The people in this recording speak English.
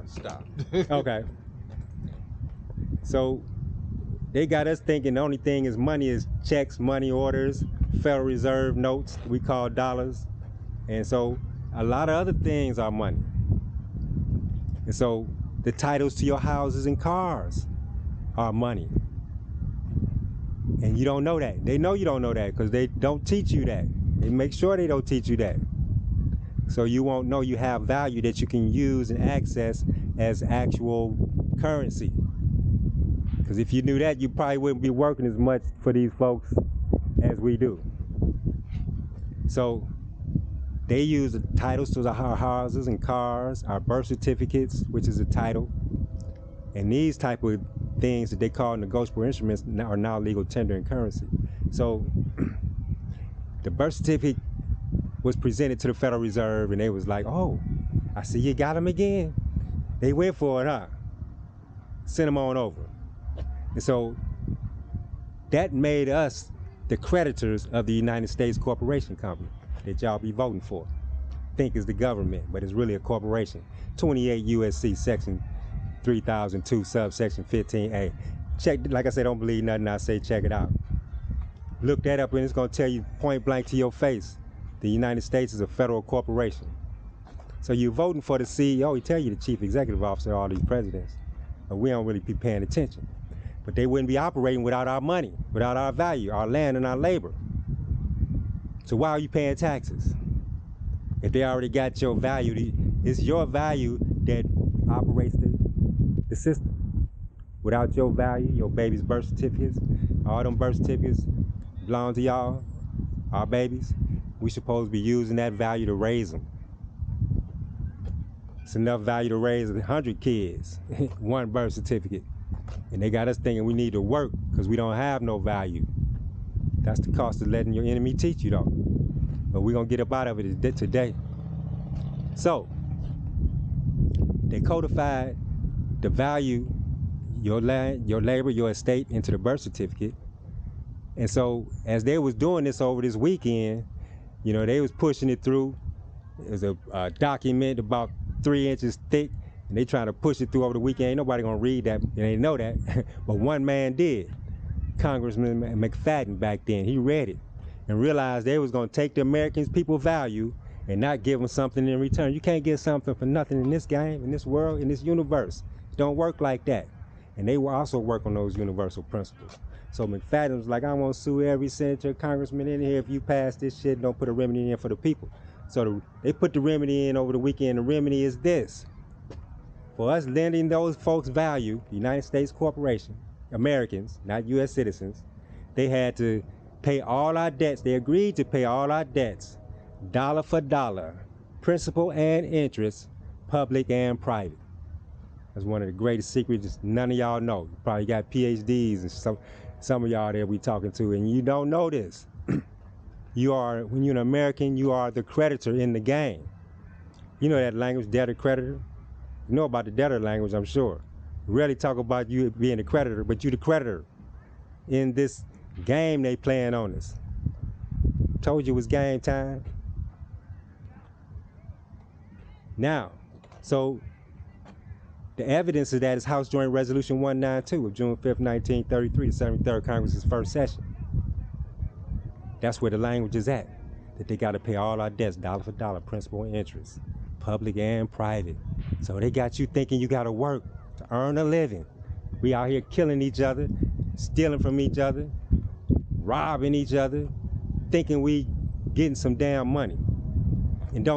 Stop. Okay. So they got us thinking the only thing is money is checks, money orders, Federal Reserve notes we call dollars. And so a lot of other things are money. And so the titles to your houses and cars are money. And you don't know that. They know you don't know that because they don't teach you that. They make sure they don't teach you that. So you won't know you have value that you can use and access as actual currency. Because if you knew that, you probably wouldn't be working as much for these folks as we do. So they use the titles to our houses and cars, our birth certificates, which is a title. And these type of things that they call negotiable instruments are now legal tender and currency. So the birth certificate was presented to the Federal Reserve and they was like, oh, I see you got them again. They went for it, huh? Send them on over. And so that made us the creditors of the United States Corporation Company that y'all be voting for. Think is the government, but it's really a corporation. 28 U.S.C. section 3002 subsection 15A. Check, like I said, don't believe nothing I say, check it out. Look that up and it's gonna tell you point blank to your face, the United States is a federal corporation. So you're voting for the CEO, he tell you the chief executive officer of all these presidents, but we don't really be paying attention. But they wouldn't be operating without our money, without our value, our land and our labor. So why are you paying taxes? If they already got your value, it's your value that operates the system. Without your value, your baby's birth certificates, all them birth certificates belong to y'all, our babies. We supposed to be using that value to raise them. It's enough value to raise 100 kids, one birth certificate. And they got us thinking we need to work because we don't have no value. That's the cost of letting your enemy teach you though. But we're gonna get up out of it today. So, they codified the value, your land, your labor, your estate into the birth certificate. And so, as they was doing this over this weekend, you know, they was pushing it through. It was a document about 3 inches thick, and they trying to push it through over the weekend. Ain't nobody gonna read that, and they know that. But one man did, Congressman McFadden back then. He read it and realized they was gonna take the Americans' people value and not give them something in return. You can't get something for nothing in this game, in this world, in this universe. It don't work like that. And they will also work on those universal principles. So McFadden was like, I want to sue every senator, congressman in here if you pass this shit, don't put a remedy in for the people. So they put the remedy in over the weekend. The remedy is this. For us lending those folks value, the United States Corporation, Americans, not U.S. citizens, they had to pay all our debts. They agreed to pay all our debts, dollar for dollar, principal and interest, public and private. That's one of the greatest secrets none of y'all know. You probably got PhDs and some of y'all that we talking to, and you don't know this. You are, when you're an American, you are the creditor in the game. You know that language, debtor, creditor? You know about the debtor language, I'm sure. We rarely talk about you being the creditor, but you the creditor in this game they playing on us. Told you it was game time. Now, so the evidence of that is House Joint Resolution 192 of June 5th, 1933, the 73rd Congress's first session. That's where the language is at, that they got to pay all our debts, dollar for dollar, principal and interest, public and private. So they got you thinking you got to work to earn a living. We out here killing each other, stealing from each other, robbing each other, thinking we getting some damn money. And don't